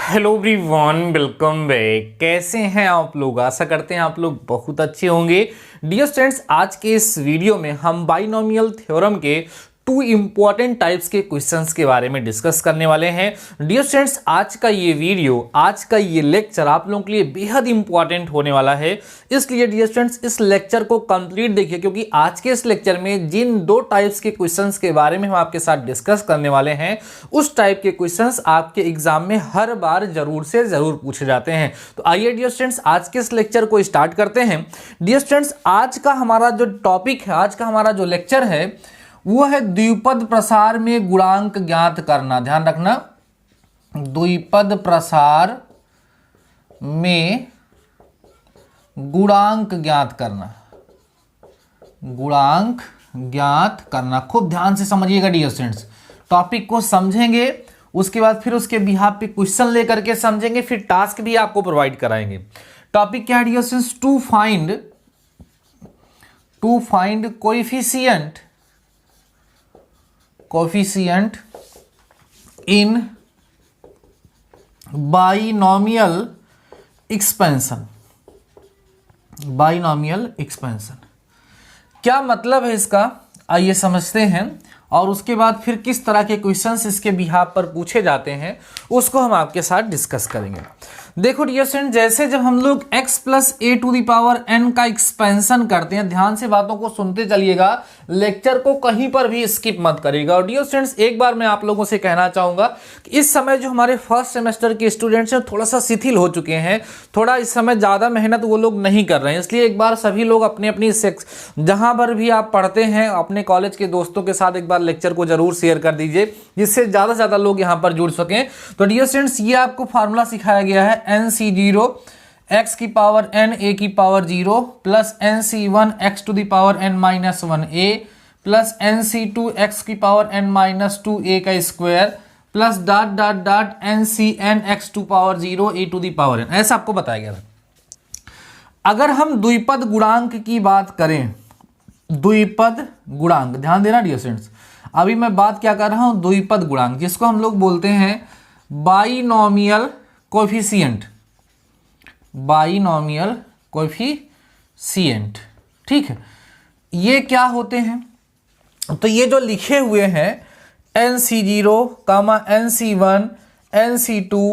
Hello everyone, welcome back. कैसे हैं आप लोग? आशा करते हैं आप लोग बहुत अच्छे होंगे। डियर स्टूडेंट्स, आज के इस वीडियो में हम बाइनोमियल थ्योरम के टू इंपॉर्टेंट टाइप्स के क्वेश्चंस के बारे में डिस्कस करने वाले हैं। डियर स्टूडेंट्स, आज का ये वीडियो, आज का ये लेक्चर आप लोगों के लिए बेहद इंपॉर्टेंट होने वाला है। इसलिए डियर स्टूडेंट्स, इस लेक्चर को कंप्लीट देखिए, क्योंकि आज के इस लेक्चर में जिन दो टाइप्स के क्वेश्चंस के बारे में हम आपके साथ डिस्कस करने वाले हैं, उस टाइप के क्वेश्चंस आपके एग्जाम में हर बार जरूर से जरूर पूछे जाते हैं। तो आइए डियर स्टूडेंट्स, आज के इस लेक्चर को स्टार्ट करते हैं। डियर स्टूडेंट्स, आज का हमारा जो टॉपिक है, आज का हमारा जो लेक्चर है, वो है द्विपद प्रसार में गुणांक ज्ञात करना। ध्यान रखना, द्विपद प्रसार में गुणांक ज्ञात करना, गुणांक ज्ञात करना। खूब ध्यान से समझिएगा डियर स्टूडेंट्स, टॉपिक को समझेंगे, उसके बाद फिर उसके बिहाफ पे क्वेश्चन लेकर के समझेंगे, फिर टास्क भी आपको प्रोवाइड कराएंगे। टॉपिक क्या है dear students? To find coefficient in binomial expansion. Binomial expansion क्या मतलब है इसका, आइए समझते हैं, और उसके बाद फिर किस तरह के क्वेश्चंस इसके बिहाफ पर पूछे जाते हैं उसको हम आपके साथ डिस्कस करेंगे। देखो डियर स्टूडेंट, जैसे जब हम लोग x plus a to the power n का एक्सपेंशन करते हैं, ध्यान से बातों को सुनते चलिएगा, लेक्चर को कहीं पर भी स्किप मत करिएगा। और डियर स्टूडेंट्स, एक बार मैं आप लोगों से कहना चाहूंगा कि इस समय जो हमारे फर्स्ट सेमेस्टर के स्टूडेंट्स हैं थोड़ा सा शिथिल हो चुके हैं, थोड़ा इस समय ज़्यादा मेहनत वो लोग नहीं कर रहे हैं। इसलिए एक बार सभी लोग अपनी अपनी जहाँ पर भी आप पढ़ते हैं, अपने कॉलेज के दोस्तों के साथ एक बार लेक्चर को जरूर शेयर कर दीजिए, जिससे ज़्यादा से ज़्यादा लोग यहाँ पर जुड़ सकें। तो डियर स्टूडेंट्स, ये आपको फार्मूला सिखाया गया है NC0 x की पावर n a की power 0 plus NC1 x to the power n-1a plus NC2 x की पावर n-2a का square plus dot dot dot NCn x to power 0 a to the power n, ऐसा आपको बताया गया है। अगर हम द्विपद गुणांक की बात करें, द्विपद गुणांक, ध्यान देना डियर स्टूडेंट्स, अभी मैं बात क्या कर रहा हूं, द्विपद गुणांक, जिसको हम लोग बोलते हैं बाइनोमियल कोएफिशिएंट, बाइनोमियल कोएफिशिएंट। ठीक है, ये क्या होते हैं? तो ये जो लिखे हुए हैं NC0, NC1, NC2,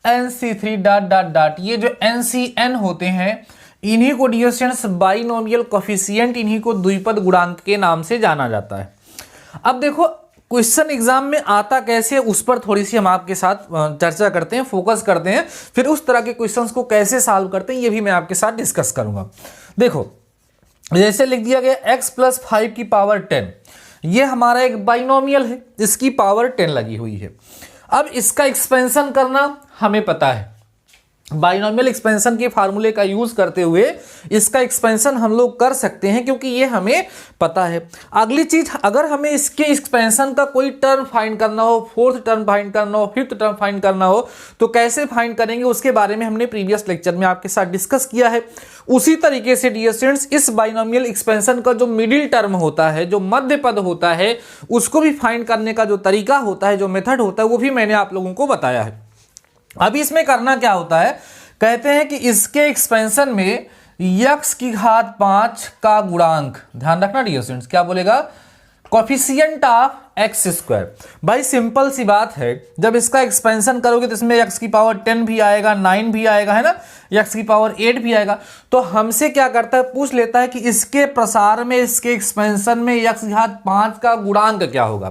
NC3 dot dot dot, ये जो NCn होते हैं, इन्हीं को डियर स्टूडेंट्स बाइनोमियल कोएफिशिएंट, इन्हीं को द्विपद गुणांक के नाम से जाना जाता है। अब देखो, क्वेश्चन एग्जाम में आता कैसे, उस पर थोड़ी सी हम आपके साथ चर्चा करते हैं, फोकस करते हैं, फिर उस तरह के क्वेश्चंस को कैसे सॉल्व करते हैं ये भी मैं आपके साथ डिस्कस करूंगा। देखो, जैसे लिख दिया गया x प्लस 5 की पावर 10, ये हमारा एक बाइनोमियल है, इसकी पावर 10 लगी हुई है। अब इसका एक्सपेंशन करना हमें पता है, बाइनोमियल एक्सपेंशन के फार्मूले का यूज करते हुए इसका एक्सपेंशन हम लोग कर सकते हैं, क्योंकि ये हमें पता है। अगली चीज, अगर हमें इसके एक्सपेंशन का कोई टर्म फाइंड करना हो, फोर्थ टर्म फाइंड करना हो, फिफ्थ टर्म फाइंड करना हो, तो कैसे फाइंड करेंगे उसके बारे में हमने प्रीवियस लेक्चर में आपके साथ डिस्कस किया है। उसी तरीके से डियर स्टूडेंट्स, इस बाइनोमियल एक्सपेंशन का जो मिडिल टर्म होता है, जो मध्य पद होता है, उसको भी फाइंड करने का जो तरीका होता है, जो मेथड होता है, वो भी मैंने आप लोगों को बताया है। अब इसमें करना क्या होता है, कहते हैं कि इसके एक्सपेंशन में x की घात 5 का गुणांक, ध्यान रखना डियर स्टूडेंट्स, क्या बोलेगा, कोएफिशिएंट ऑफ एक्स स्क्वायर। भाई सिंपल सी बात है, जब इसका एक्सपेंशन करोगे तो इसमें x की पावर 10 भी आएगा, 9 भी आएगा, है ना, x की पावर 8 भी आएगा। तो हमसे क्या करता है, पूछ लेता है कि इसके प्रसार में, इसके एक्सपेंशन में x की घात 5 का गुणांक क्या होगा।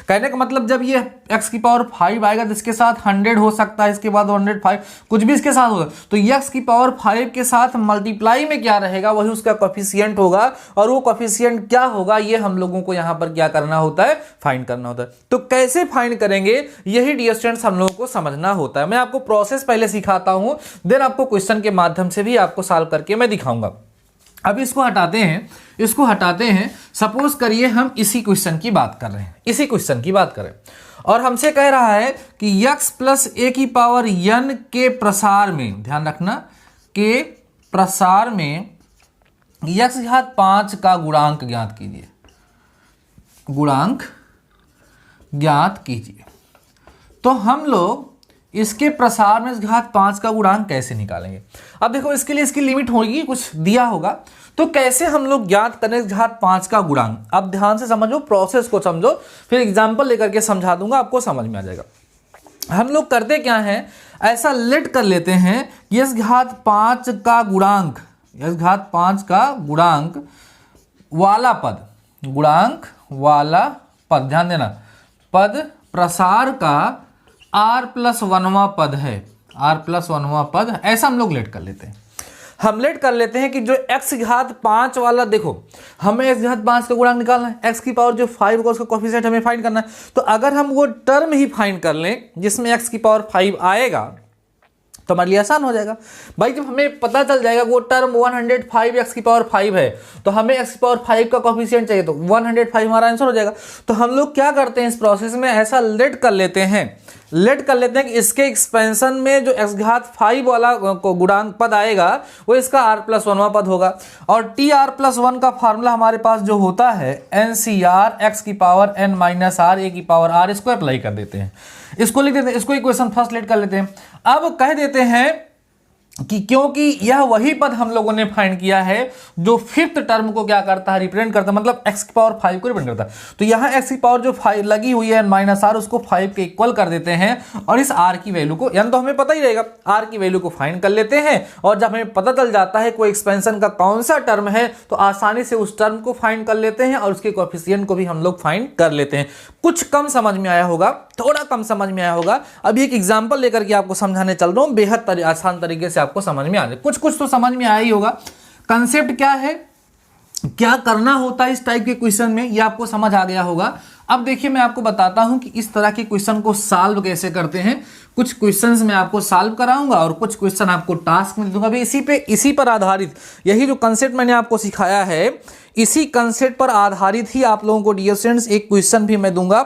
कहने का मतलब, जब ये x की पावर 5 आएगा तो इसके साथ 100 हो सकता है, इसके बाद 105, कुछ भी इसके साथ होगा, तो x की पावर 5 के साथ मल्टीप्लाई में क्या रहेगा, वही उसका कोएफिशिएंट होगा। और वो कोएफिशिएंट क्या होगा, ये हम लोगों को यहाँ पर क्या करना होता है, फाइंड करना होता है। तो कैसे फाइंड करेंगे, यही डियर स्टूडेंट्स हम लोगों को समझना होता है। मैं आपको प्रोसेस पहले सिखाता हूं, देन आपको क्वेश्चन के माध्यम से भी आपको सॉल्व करके मैं दिखाऊंगा। अब इसको हटाते हैं, इसको हटाते हैं। सपोज करिए हम इसी क्वेश्चन की बात कर रहे हैं, इसी क्वेश्चन की बात करें, और हमसे कह रहा है कि x प्लस ए की पावर n के प्रसार में, ध्यान रखना, के प्रसार में x की घात 5 का गुणांक ज्ञात कीजिए, गुणांक ज्ञात कीजिए। तो हम लोग इसके प्रसार में घात 5 का गुणांक कैसे निकालेंगे। अब देखो इसके लिए इसकी लिमिट होगी, कुछ दिया होगा, तो कैसे हम लोग ज्ञात करें घात 5 का गुणांक। अब ध्यान से समझो, प्रोसेस को समझो, फिर एग्जाम्पल लेकर के समझा दूंगा, आपको समझ में आ जाएगा। हम लोग करते क्या है, ऐसा लेट कर लेते हैं यस घात 5 का गुणांक, यस घात 5 का गुणांक वाला पद, गुणांक वाला पद, ध्यान देना, पद प्रसार का r+1वां पद है, r+1वां पद, ऐसा हम लोग लेट कर लेते हैं। हम लेट कर लेते हैं कि जो x घात 5 वाला, देखो हमें x घात 5 का गुणांक निकालना है, x की पावर जो 5 होगा उसका कोएफिशिएंट हमें फाइंड करना है। तो अगर हम वो टर्म ही फाइंड कर लें जिसमें x की पावर 5 आएगा तो हमारे लिए आसान हो जाएगा। भाई जब हमें पता चल जाएगा वो टर्म 105 x की पावर 5 है, तो हमें x की पावर 5 का कोएफिशिएंट चाहिए, तो 105 हमारा आंसर हो जाएगा। तो हम लोग क्या करते हैं इस प्रोसेस में, ऐसा लेट कर लेते हैं कि इसके एक्सपेंशन में जो x घात 5 वाला गुणांक पद आएगा वो इसका r+1वां पद होगा। और tr+1 का फार्मूला हमारे पास जो होता है NCR x की पावर n - r a की पावर r, इसको अप्लाई कर देते हैं, इसको लिख देते हैं, इसको इक्वेशन फर्स्ट लेट कर लेते हैं। अब कह देते हैं कि क्योंकि यह वही पद हम लोगों ने फाइंड किया है जो फिफ्थ टर्म को क्या करता है, रिप्रेजेंट करता है, मतलब x की पावर 5 को रिप्रेजेंट करता है। तो यहाँ x की पावर जो 5 लगी हुई है n - r, उसको 5 के इक्वल कर देते हैं और इस r की वैल्यू को, यानी तो हमें पता ही रहेगा, r की वैल्यू को फाइंड कर लेते हैं। और जब हमें पता चल जाता है कोई एक्सपेंशन का कौन सा टर्म है तो आसानी से उस टर्म को फाइंड कर लेते हैं और उसके कोएफिशिएंट को भी हम लोग फाइंड कर लेते हैं। कुछ कम समझ में आया होगा, थोड़ा कम समझ में आया होगा। अभी एक एग्जाम्पल लेकर के आपको समझाने चल रहा हूँ, बेहद आसान तरीके से आपको समझ में आ जाए। कुछ तो समझ में आया ही होगा, कंसेप्ट क्या है, क्या करना होता है इस टाइप के क्वेश्चन में, ये आपको समझ आ गया होगा। अब देखिए मैं आपको बताता हूं कि इस तरह के क्वेश्चन को सॉल्व कैसे करते हैं। कुछ क्वेश्चंस मैं आपको सॉल्व कराऊंगा और कुछ क्वेश्चन आपको टास्क में दूंगा। अभी इसी पर आधारित, यही जो कंसेप्ट मैंने आपको सिखाया है, इसी कंसेप्ट पर आधारित ही आप लोगों को डियर स्टूडेंट्स एक क्वेश्चन भी मैं दूंगा,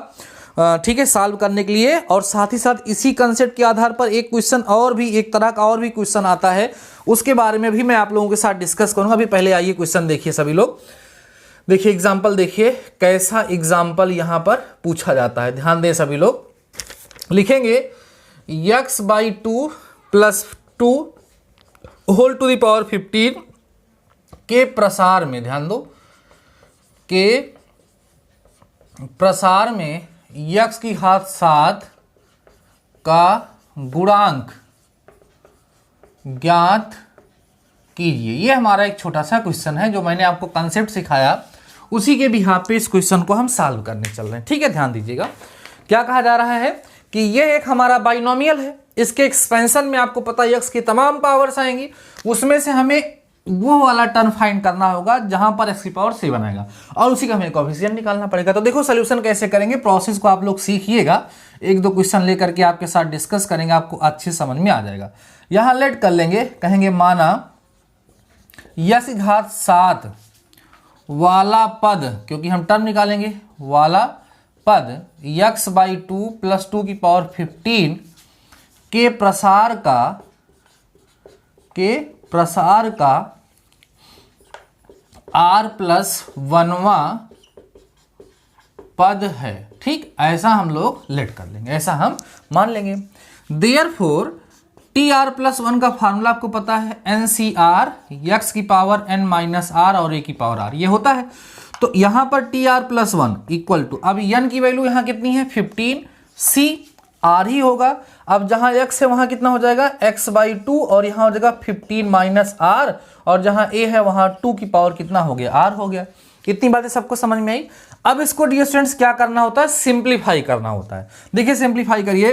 ठीक है, सॉल्व करने के लिए। और साथ ही साथ इसी कंसेप्ट के आधार पर एक क्वेश्चन और भी, एक तरह का और भी क्वेश्चन आता है, उसके बारे में भी मैं आप लोगों के साथ डिस्कस करूंगा। अभी पहले आइए क्वेश्चन देखिए सभी लोग, देखिए एग्जाम्पल, देखिए कैसा एग्जाम्पल यहां पर पूछा जाता है, ध्यान दें सभी लोग। लिखेंगे x/2 + 2 whole to the power 15 के प्रसार में, ध्यान दो, के प्रसार में x की घात 7 का गुणांक ज्ञात कीजिए। ये हमारा एक छोटा सा क्वेश्चन है, जो मैंने आपको कंसेप्ट सिखाया उसी के बिहाफ पे इस क्वेश्चन को हम सॉल्व करने चल रहे हैं। ठीक है, ध्यान दीजिएगा। क्या कहा जा रहा है कि ये एक हमारा बाइनोमियल है, इसके एक्सपेंशन में आपको पता है x की तमाम पावर्स आएंगी, उसमें से हमें वो वाला टर्म फाइंड करना होगा जहां पर x की पावर 7 आएगा और उसी का हमें कोएफिशिएंट निकालना पड़ेगा। तो देखो सोल्यूशन कैसे करेंगे, प्रोसेस को आप लोग सीखिएगा, एक दो क्वेश्चन लेकर के आपके साथ डिस्कस करेंगे, आपको अच्छे समझ में आ जाएगा। यहां लेट कर लेंगे, कहेंगे माना x की घात 7 वाला पद, क्योंकि हम टर्म निकालेंगे, वाला पद x/2 + 2 की पावर 15 के प्रसार का r+1वां पद है। ठीक, ऐसा हम लोग लेट कर लेंगे, ऐसा हम मान लेंगे। देयरफॉर tr+1 का फार्मूला आपको पता है NCR, x की पावर n - r और a की पावर r, ये होता है। तो यहां पर tr+1 इक्वल टू, अब n की वैल्यू यहां कितनी है 15, c r ही होगा। अब जहां x है वहां कितना हो जाएगा x/2 और यहां हो जाएगा 15 - r, और जहां a है वहां 2 की पावर कितना हो गया, r हो गया। इतनी बातें सबको समझ में आई। अब इसको डियर स्टूडेंट्स क्या करना होता है, सिंप्लीफाई करना होता है। देखिए सिंप्लीफाई करिए,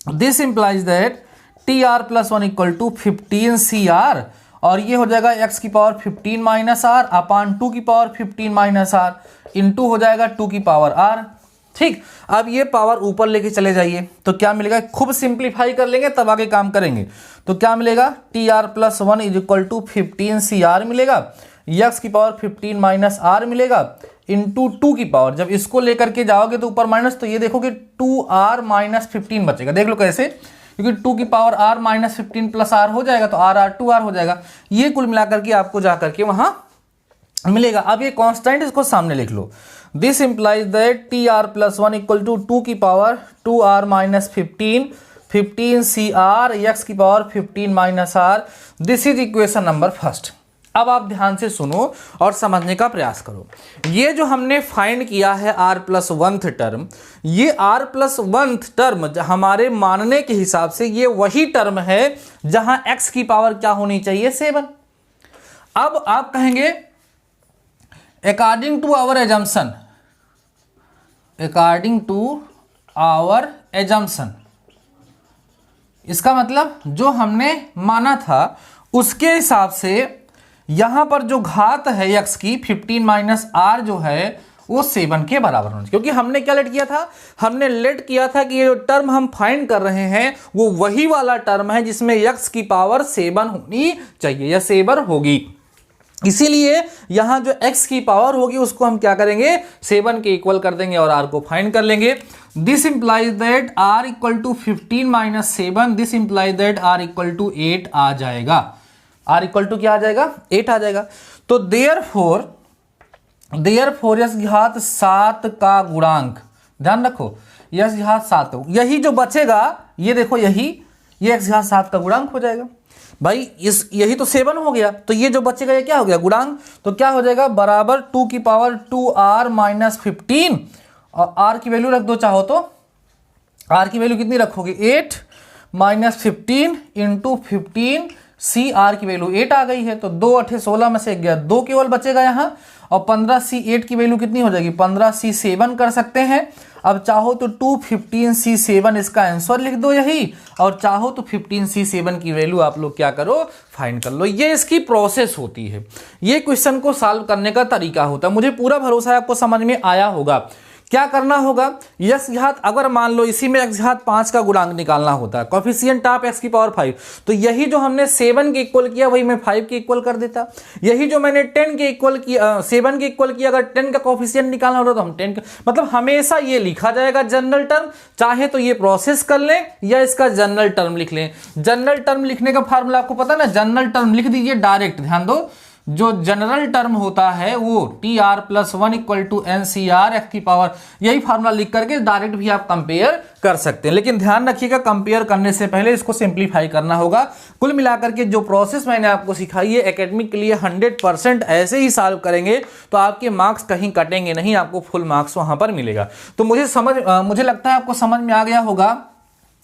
this implies that tr+1 equal to 15cr, और ये हो जाएगा x की पावर 15 - r अपान 2 की पावर 15 - r इंटू हो जाएगा 2 की पावर r। ठीक, अब ये पावर ऊपर लेके चले जाइए तो क्या मिलेगा, खूब सिंप्लीफाई कर लेंगे तब आगे काम करेंगे। तो क्या मिलेगा, tr+1 इक्वल टू 15cr मिलेगा, x की पावर 15 - r मिलेगा इंटू 2 की पावर, जब इसको लेकर के जाओगे तो ऊपर माइनस, तो ये देखो कि 2r - 15 बचेगा। देख लो कैसे, क्योंकि 2 की पावर r - 15 + r हो जाएगा तो r 2r हो जाएगा। ये कुल मिलाकर के आपको जाकर के वहां मिलेगा। अब ये कांस्टेंट इसको सामने लिख लो, this implies that tr+1 equal to 2 की पावर 2r - 15 15CR x की power 15 - r। This is equation number first. अब आप ध्यान से सुनो और समझने का प्रयास करो। ये जो हमने फाइंड किया है r+1th टर्म, ये r+1th टर्म हमारे मानने के हिसाब से ये वही टर्म है जहां x की पावर क्या होनी चाहिए, 7। अब आप कहेंगे according to our assumption, according to our assumption, इसका मतलब जो हमने माना था उसके हिसाब से यहां पर जो घात है x की 15 - r जो है वो 7 के बराबर होना चाहिए। क्योंकि हमने क्या लेट किया था, हमने लेट किया था कि ये जो टर्म हम फाइंड कर रहे हैं वो वही वाला टर्म है जिसमें x की पावर 7 होनी चाहिए या 7 होगी। इसीलिए यहां जो x की पावर होगी उसको हम क्या करेंगे, 7 के इक्वल कर देंगे और r को फाइंड कर लेंगे। This implies that r = 15 - 7, this implies that r = 8 आ जाएगा। r = क्या आ जाएगा, 8 आ जाएगा। तो देयरफॉर यश घात 7 का गुणांक, ध्यान रखो यश घात 7, यही जो बचेगा ये देखो, यही ये x घात 7 का गुणांक हो जाएगा। भाई यही तो 7 हो गया, तो ये जो बचेगा ये क्या हो गया, गुणांक। तो क्या हो जाएगा, बराबर 2 की पावर 2r - 15, और r की वैल्यू रख दो चाहो तो। r की वैल्यू कितनी रखोगे, 8 - 15 × 15 c, r की वैल्यू 8 आ गई है। तो 2 8 16 में से गया 2 केवल बचेगा यहाँ, और 15c 8 की वैल्यू कितनी हो जाएगी, 15c 7 कर सकते हैं। अब चाहो तो 215c 7 इसका आंसर लिख दो यही, और चाहो तो 15c 7 की वैल्यू आप लोग क्या करो, फाइंड कर लो। ये इसकी प्रोसेस होती है, ये क्वेश्चन को सॉल्व करने का तरीका होता है। मुझे पूरा भरोसा है आपको समझ में आया होगा। क्या करना होगा, यश घात, अगर मान लो इसी में x घात 5 का गुणांक निकालना होता है, कोफिशिएंट ऑफ x की पावर 5, तो यही जो हमने 7 के इक्वल किया वही मैं 5 के इक्वल कर देता। यही जो मैंने 10 के इक्वल किया, 7 के इक्वल किया, अगर 10 का कोफिशिएंट निकालना होता तो हम 10 का, मतलब हमेशा ये लिखा जाएगा जनरल टर्म। चाहे तो ये प्रोसेस कर लें या इसका जनरल टर्म लिख लें। जनरल टर्म लिखने का फार्मूला आपको पता है ना, जनरल टर्म लिख दीजिए डायरेक्ट। ध्यान दो, जो जनरल टर्म होता है वो TR+1 = NCR x की पावर, यही फार्मूला लिख करके डायरेक्ट भी आप कंपेयर कर सकते हैं। लेकिन ध्यान रखिएगा, कंपेयर करने से पहले इसको सिंप्लीफाई करना होगा। कुल मिलाकर के जो प्रोसेस मैंने आपको सिखाई है एकेडमिक के लिए 100% ऐसे ही सॉल्व करेंगे तो आपके मार्क्स कहीं कटेंगे नहीं, आपको फुल मार्क्स वहां पर मिलेगा। तो मुझे लगता है आपको समझ में आ गया होगा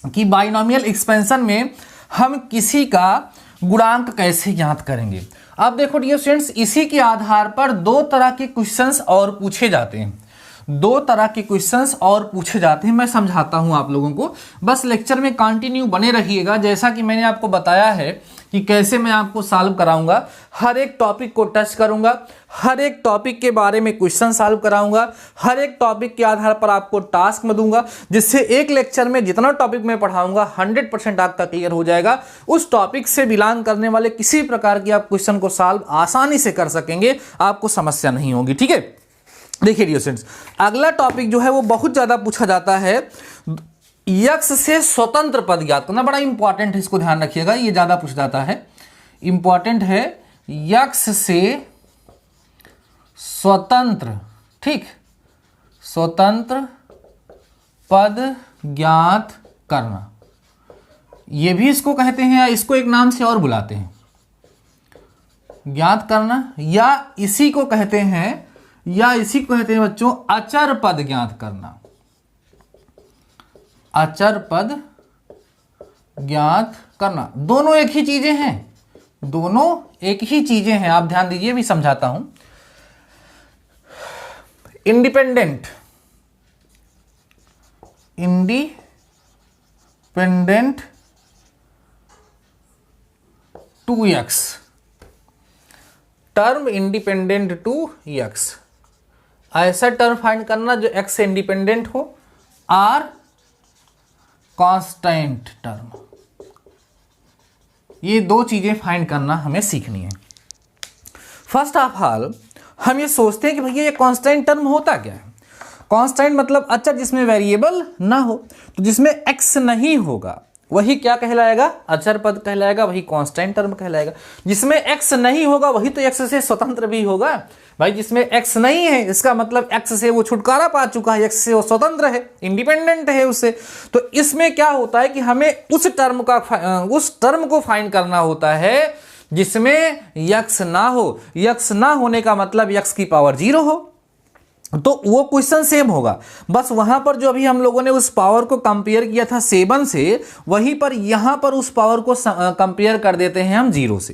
कि बाइनोमियल एक्सपेंशन में हम किसी का गुणांक कैसे ज्ञात करेंगे। अब देखो डियर स्टूडेंट्स, इसी के आधार पर 2 तरह के क्वेश्चंस और पूछे जाते हैं, 2 तरह के क्वेश्चंस और पूछे जाते हैं। मैं समझाता हूं आप लोगों को, बस लेक्चर में कंटिन्यू बने रहिएगा। जैसा कि मैंने आपको बताया है कि कैसे मैं आपको सॉल्व कराऊंगा, हर एक टॉपिक को टच करूंगा, हर एक टॉपिक के बारे में क्वेश्चन सॉल्व कराऊंगा, हर एक टॉपिक के आधार पर आपको टास्क में दूंगा, जिससे एक लेक्चर में जितना टॉपिक मैं पढ़ाऊंगा 100% आपका क्लियर हो जाएगा। उस टॉपिक से बिलोंग करने वाले किसी प्रकार की आप क्वेश्चन को सॉल्व आसानी से कर सकेंगे, आपको समस्या नहीं होगी। ठीक है, देखिए डियर स्टूडेंट्स, अगला टॉपिक जो है वो बहुत ज्यादा पूछा जाता है, यक्स से स्वतंत्र पद ज्ञात करना। बड़ा इंपॉर्टेंट है, इसको ध्यान रखिएगा, ये ज्यादा पूछा जाता है, इंपॉर्टेंट है। यक्स से स्वतंत्र, ठीक, स्वतंत्र पद ज्ञात करना, ये भी इसको कहते हैं या इसको एक नाम से और बुलाते हैं, ज्ञात करना, या इसी को कहते हैं बच्चों अचर पद ज्ञात करना। अचर पद ज्ञात करना, दोनों एक ही चीजें हैं, दोनों एक ही चीजें हैं। आप ध्यान दीजिए, भी समझाता हूं। Independent 2x, term independent 2x, ऐसा टर्म फाइंड करना जो x से इंडिपेंडेंट हो, r कांस्टेंट टर्म, ये 2 चीजें फाइंड करना हमें सीखनी है। फर्स्ट ऑफ ऑल हम ये सोचते हैं कि भैया ये कांस्टेंट टर्म होता क्या है। कांस्टेंट मतलब अचर जिसमें वेरिएबल ना हो, तो जिसमें x नहीं होगा, वही क्या कहलाएगा, अचर पद कहलाएगा, वही कांस्टेंट टर्म कहलाएगा। जिसमें x नहीं होगा वही तो x से स्वतंत्र भी होगा भाई। जिसमें x नहीं है इसका मतलब x से वो छुटकारा पा चुका है, x से वो स्वतंत्र है, इंडिपेंडेंट है उससे। तो इसमें क्या होता है कि हमें उस टर्म को फाइंड करना होता है जिसमें x ना हो। x ना होने का मतलब x की पावर 0 हो, तो वो क्वेश्चन सेम होगा। बस वहां पर जो अभी हम लोगों ने उस पावर को कंपेयर किया था 7 से, वहीं पर यहां पर उस पावर को कंपेयर कर देते हैं हम 0 से,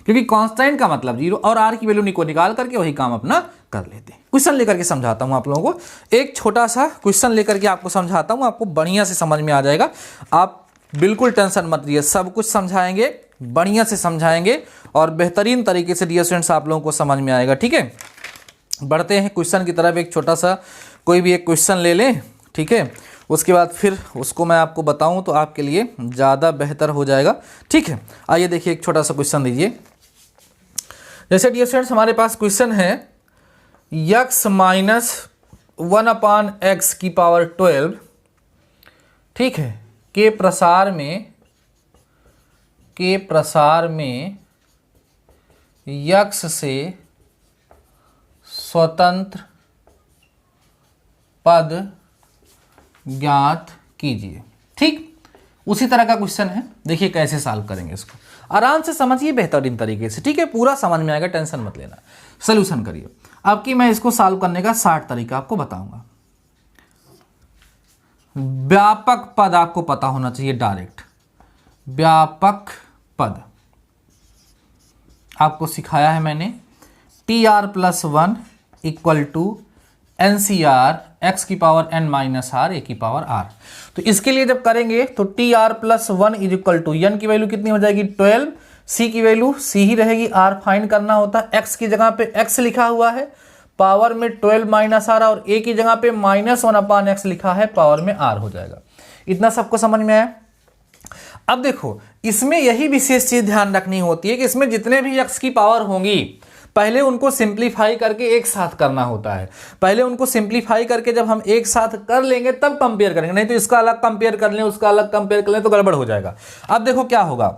क्योंकि कांस्टेंट का मतलब 0 और r की वैल्यू को निकाल करके वही काम अपना कर लेते हैं। क्वेश्चन लेकर के समझाता हूं आप लोगों को, एक छोटा सा क्वेश्चन लेकर के आपको समझाता हूं, आपको बढ़िया से समझ में आ जाएगा। आप बिल्कुल टेंशन मत लीजिए, सब कुछ समझाएंगे, बढ़िया से समझाएंगे और बेहतरीन तरीके से डियर स्टूडेंट्स आप लोगों को समझ में आएगा। ठीक है, बढ़ते हैं क्वेश्चन की तरफ। एक छोटा सा कोई भी एक क्वेश्चन ले लें, ठीक है, उसके बाद फिर उसको मैं आपको बताऊं तो आपके लिए ज़्यादा बेहतर हो जाएगा। ठीक है, आइए देखिए एक छोटा सा क्वेश्चन दीजिए। जैसे डियर स्टूडेंट्स हमारे पास क्वेश्चन है x माइनस 1/x की पावर 12, ठीक है, के प्रसार में x से स्वतंत्र पद ज्ञात कीजिए। ठीक, उसी तरह का क्वेश्चन है, देखिए कैसे सॉल्व करेंगे इसको, आराम से समझिए बेहतरीन तरीके से। ठीक है, पूरा समझ में आएगा, टेंशन मत लेना, सॉल्यूशन करिए। अब की मैं इसको सॉल्व करने का 60 तरीका आपको बताऊंगा। व्यापक पद आपको पता होना चाहिए, डायरेक्ट व्यापक पद आपको सिखाया है मैंने। TR+1 equal to NCR x की power n minus r a की पावर r। तो इसके लिए जब करेंगे तो TR+1 is equal to n की वैल्यू कितनी हो जाएगी 12, c की वैल्यू c ही रहेगी, r फाइंड करना होता है। x की जगह पे x लिखा हुआ है, पावर में 12 माइनस r, और a की जगह पे -1/x लिखा है, पावर में r हो जाएगा। इतना सबको समझ में आया। अब देखो इसमें यही विशेष चीज ध्यान रखनी होती है कि इसमें जितने भी x की पावर होंगी पहले उनको सिंप्लीफाई करके एक साथ करना होता है। पहले उनको सिंप्लीफाई करके जब हम एक साथ कर लेंगे तब कंपेयर करेंगे, नहीं तो इसका अलग कंपेयर कर लें उसका अलग कंपेयर कर लें तो गड़बड़ हो जाएगा। अब देखो क्या होगा,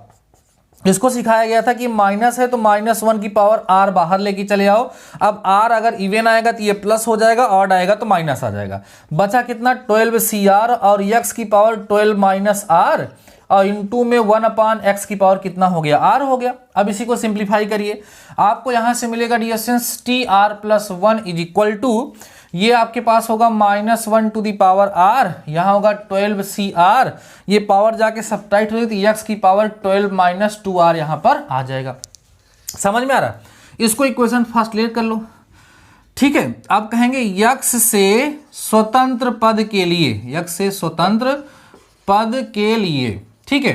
इसको सिखाया गया था कि माइनस है तो -1 की पावर r बाहर लेके चले आओ। अब r अगर इवन आएगा तो ये प्लस हो जाएगा, ऑड आएगा तो माइनस आ जाएगा। बचा कितना 12CR और x की पावर 12 माइनस r और इनटू में 1/x की पावर कितना हो गया r हो गया। अब इसी को सिंप्लीफाई करिए, आपको यहां से मिलेगा dear students TR+1 is equal to, ये आपके पास होगा -1 टू दी पावर r, यहां होगा 12CR, ये पावर जाके सब्ट्रैक्ट हो जाएगी तो x की पावर 12 माइनस 2r यहां पर आ जाएगा। समझ में आ रहा, इसको इक्वेशन फर्स्ट क्लियर कर लो। ठीक है, अब कहेंगे x से स्वतंत्र पद के लिए, x से स्वतंत्र पद के लिए, ठीक है,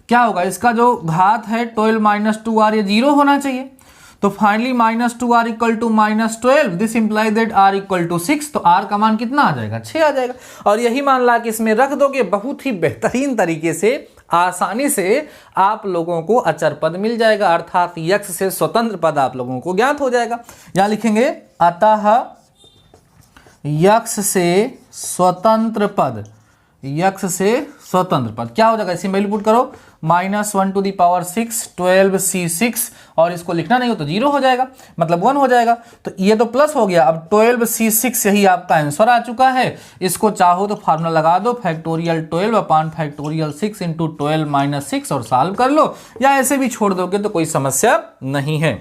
क्या होगा, इसका जो घात है 12 माइनस 2r ये 0 होना चाहिए। तो finally -2r equal to -12, this implies that r equal to 6, तो r का मान कितना आ जाएगा 6 आ जाएगा। और यही मान ला कि इसमें रख दोगे, बहुत ही बेहतरीन तरीके से आसानी से आप लोगों को अचर पद मिल जाएगा, अर्थात x से स्वतंत्र पद आप लोगों को ज्ञात हो जाएगा। यहां लिखेंगे अतः x से स्वतंत्र पद, x से स्वतंत्र पद क्या हो जाएगा, इसी में वैल्यू पुट करो, -1 टू दी पावर 6 12C6, और इसको लिखना नहीं हो तो 0 हो जाएगा, मतलब 1 हो जाएगा। तो ये तो प्लस हो गया, अब 12C6 यही आपका आंसर आ चुका है। इसको चाहो तो फार्मूला लगा दो, फैक्टोरियल 12/6 इंटू 12 - 6 और सॉल्व कर लो, या ऐसे भी छोड़ दोगे तो कोई समस्या नहीं है।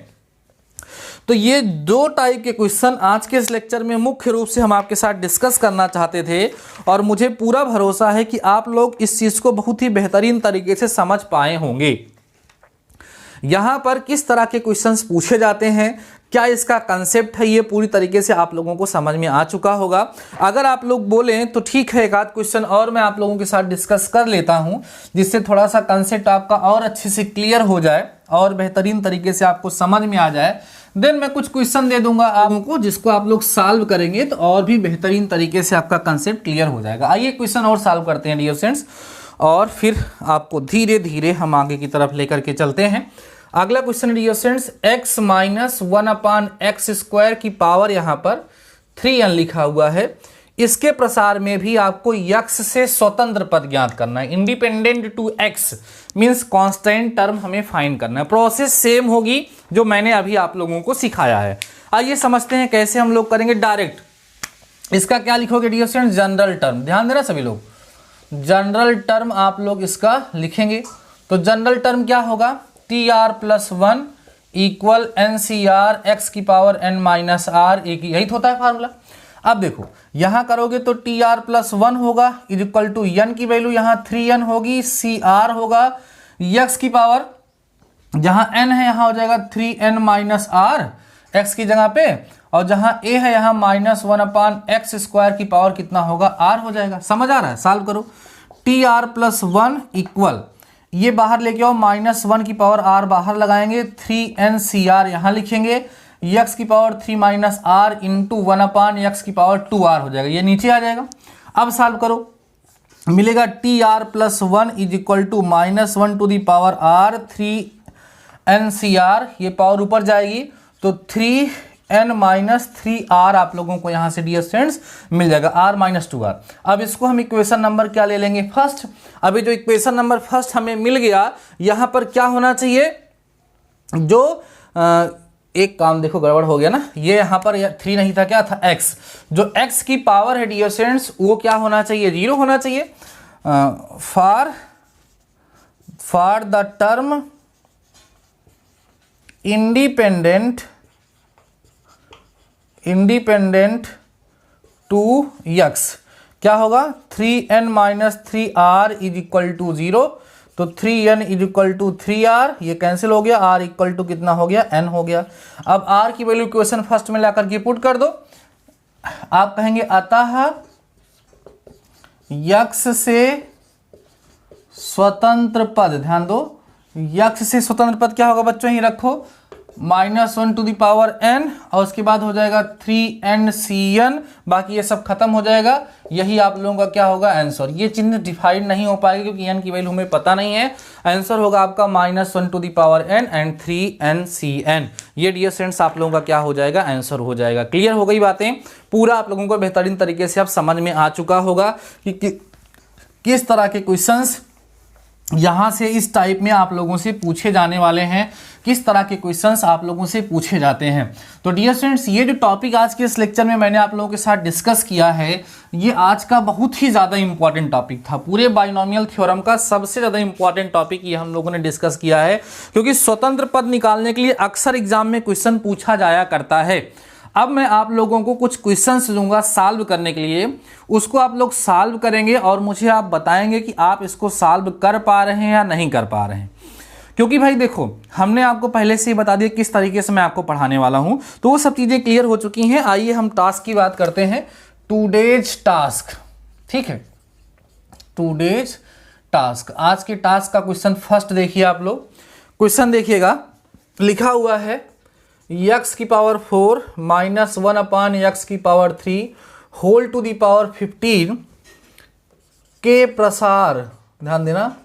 तो ये दो टाइप के क्वेश्चन आज के इस लेक्चर में मुख्य रूप से हम आपके साथ डिस्कस करना चाहते थे, और मुझे पूरा भरोसा है कि आप लोग इस चीज़ को बहुत ही बेहतरीन तरीके से समझ पाए होंगे। यहाँ पर किस तरह के क्वेश्चंस पूछे जाते हैं, क्या इसका कंसेप्ट है, ये पूरी तरीके से आप लोगों को समझ में आ चुका होगा। अगर आप लोग बोलें तो ठीक है, एक आध क्वेश्चन और मैं आप लोगों के साथ डिस्कस कर लेता हूँ, जिससे थोड़ा सा कंसेप्ट आपका और अच्छे से क्लियर हो जाए और बेहतरीन तरीके से आपको समझ में आ जाए। देन मैं कुछ क्वेश्चन दे दूंगा आप लोगों को, जिसको आप लोग सॉल्व करेंगे तो और भी बेहतरीन तरीके से आपका कंसेप्ट क्लियर हो जाएगा। आइए क्वेश्चन और सॉल्व करते हैं डियर फ्रेंड्स, और फिर आपको धीरे धीरे हम आगे की तरफ लेकर के चलते हैं। अगला question dear friends, x - 1/x² की पावर यहाँ पर 3n लिखा हुआ है, इसके प्रसार में भी आपको यक्स से स्वतंत्र पद ज्ञात करना है। Independent to x means constant term हमें फाइंड करना है। प्रोसेस सेम होगी जो मैंने अभी आप लोगों को सिखाया है। आइए समझते हैं कैसे हम लोग करेंगे। डायरेक्ट इसका क्या लिखोगे डियर स्टूडेंट, जनरल टर्म। ध्यान देना सभी लोग, जनरल टर्म आप लोग इसका लिखेंगे। तो जनरल टर्म क्या होगा, T R plus one equal N C R X की पावर एन माइनस आर, एक यही तो होता है फार्मूला। अब देखो यहां करोगे तो टी आर प्लस वन होगा इज इक्वल टू एन की वैल्यू यहां 3n होगी, सी आर होगा एक्स की पावर, जहां n है यहां हो जाएगा 3n माइनस आर एक्स की जगह पे, और जहां a है यहां -1/x² की पावर कितना होगा, r हो जाएगा। समझ आ रहा है, सॉल्व करो। T R plus one equal, ये बाहर लेके आओ, -1 की पावर r बाहर लगाएंगे, 3n/cr यहां लिखेंगे, x की power 3 minus are into 1/x की पावर 2r हो जाएगा, ये नीचे आ जाएगा। अब सॉल्व करो, मिलेगा T R plus one is equal to -1 to the power r 3n/cr, ये पावर ऊपर जाएगी तो 3n माइनस 3r आप लोगों को यहां से डियर स्टूडेंट्स मिल जाएगा, r माइनस 2r। अब इसको हम इक्वेशन नंबर क्या ले लेंगे, फर्स्ट। अभी जो इक्वेशन नंबर फर्स्ट हमें मिल गया, यहां पर क्या होना चाहिए, जो एक काम देखो गड़बड़ हो गया ना, ये यहां पर 3 नहीं था, क्या था x, जो x की पावर है डियर स्टूडेंट्स वो क्या होना चाहिए, 0 होना चाहिए। For the term independent to x क्या होगा, 3n minus 3r is equal to 0, तो 3n is equal to 3r, ये कैंसिल हो गया, r इक्वल टू कितना हो गया, n हो गया। अब r की वैल्यू इक्वेशन फर्स्ट में लाकर के पुट कर दो। आप कहेंगे अतः x से स्वतंत्र पद, ध्यान दो x से स्वतंत्र पद क्या होगा बच्चों, ही रखो, -1 टू दी पावर n, और उसके बाद हो जाएगा 3n/cn, बाकी ये सब खत्म हो जाएगा, यही आप लोगों का क्या होगा आंसर। ये चिन्ह डिफाइंड नहीं हो पाएगा क्योंकि n की वैल्यू हमें पता नहीं है। आंसर होगा आपका -1 to the power n and 3n/cn। ये डियर स्टूडेंट्स आप लोगों का क्या हो जाएगा, आंसर हो जाएगा। क्लियर हो गई बातें, पूरा आप लोगों को बेहतरीन तरीके से अब समझ में आ चुका होगा कि किस तरह के क्वेश्चंस यहां से इस टाइप में आप लोगों से पूछे जाने वाले हैं, किस तरह के क्वेश्चंस आप लोगों से पूछे जाते हैं। तो डियर स्टूडेंट्स, ये जो टॉपिक आज के इस लेक्चर में मैंने आप लोगों के साथ डिस्कस किया है, ये आज का बहुत ही ज़्यादा इंपॉर्टेंट टॉपिक था। पूरे बाइनोमियल थ्योरम का सबसे ज़्यादा इंपॉर्टेंट टॉपिक ये हम लोगों ने डिस्कस किया है, क्योंकि स्वतंत्र पद निकालने के लिए अक्सर एग्जाम में क्वेश्चन पूछा जाया करता है। अब मैं आप लोगों को कुछ क्वेश्चंस दूंगा सॉल्व करने के लिए, उसको आप लोग सॉल्व करेंगे और मुझे आप बताएंगे कि आप इसको सॉल्व कर पा रहे हैं या नहीं कर पा रहे हैं। क्योंकि भाई देखो, हमने आपको पहले से ही बता दिया किस तरीके से मैं आपको पढ़ाने वाला हूं, तो वो सब चीज़ें क्लियर हो चुकी हैं। आइए हम टास्क की बात करते हैं, टूडेज टास्क। ठीक है, टूडेज टास्क, आज के टास्क का क्वेश्चन फर्स्ट देखिए आप लोग। क्वेश्चन देखिएगा, लिखा हुआ है x की पावर 4 माइनस 1/x की power 3 whole to the power 15 के प्रसार, ध्यान देना,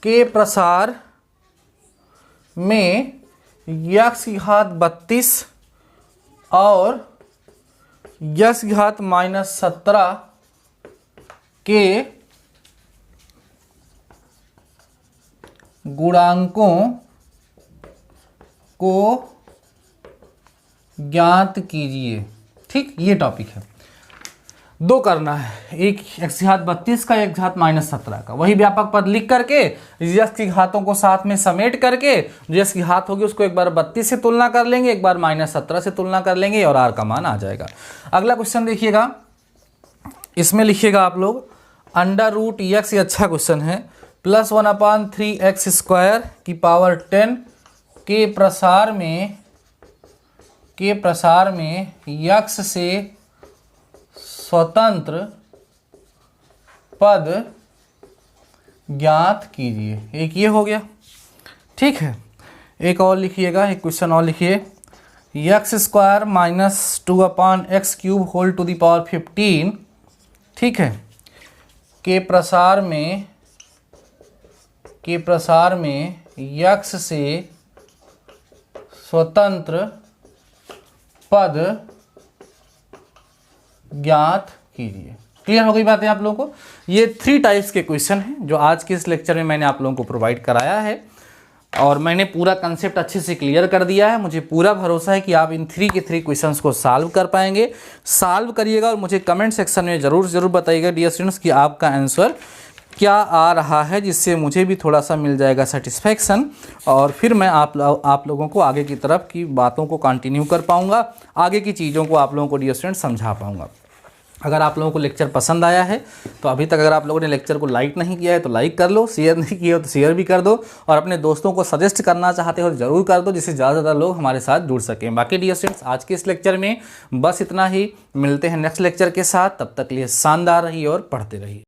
के प्रसार में x की घात 32 और x की घात -17 के गुणांकों को ज्ञात कीजिए। ठीक, ये टॉपिक है। दो करना है, एक x की घात 32 का, एक घात -17 का, वही व्यापक पद लिख करके x की घातों को साथ में समेट करके जो x की घात होगी उसको एक बार 32 से तुलना कर लेंगे, एक बार -17 से तुलना कर लेंगे और r का मान आ जाएगा। अगला क्वेश्चन देखिएगा, इसमें लिखिएगा आप लोग √x, ये अच्छा क्वेश्चन है, +1/3x² की पावर 10 के प्रसार में x से स्वतंत्र पद ज्ञात कीजिए। एक ये हो गया, ठीक है। एक और लिखिएगा, एक क्वेश्चन और लिखिए, x² - 2/x³ whole to the power 15, ठीक है, के प्रसार में x से स्वतंत्र पद ज्ञात कीजिए। क्लियर हो गई बात है आप लोगों को? ये 3 टाइप्स के क्वेश्चन हैं जो आज के इस लेक्चर में मैंने आप लोगों को प्रोवाइड कराया है और मैंने पूरा कंसेप्ट अच्छे से क्लियर कर दिया है। मुझे पूरा भरोसा है कि आप इन 3 के 3 क्वेश्चंस को सॉल्व कर पाएंगे। सॉल्व करिएगा और मुझे कमेंट सेक्शन में ज़रूर बताइएगा डियर स्टूडेंट्स कि आपका आंसर क्या आ रहा है, जिससे मुझे भी थोड़ा सा मिल जाएगा सेटिस्फैक्शन और फिर मैं आप लोगों को आगे की तरफ की बातों को कंटिन्यू कर पाऊँगा, आगे की चीज़ों को आप लोगों को डियर स्टूडेंट्स समझा पाऊँगा। अगर आप लोगों को लेक्चर पसंद आया है तो अभी तक अगर आप लोगों ने लेक्चर को लाइक नहीं किया है तो लाइक कर लो, शेयर नहीं किया हो तो शेयर भी कर दो और अपने दोस्तों को सजेस्ट करना चाहते हो तो ज़रूर कर दो, जिससे ज़्यादा से ज़्यादा लोग हमारे साथ जुड़ सकें। बाकी डियर स्टूडेंट्स आज के इस लेक्चर में बस इतना ही, मिलते हैं नेक्स्ट लेक्चर के साथ, तब तक के लिए शानदार रहिए और पढ़ते रहिए।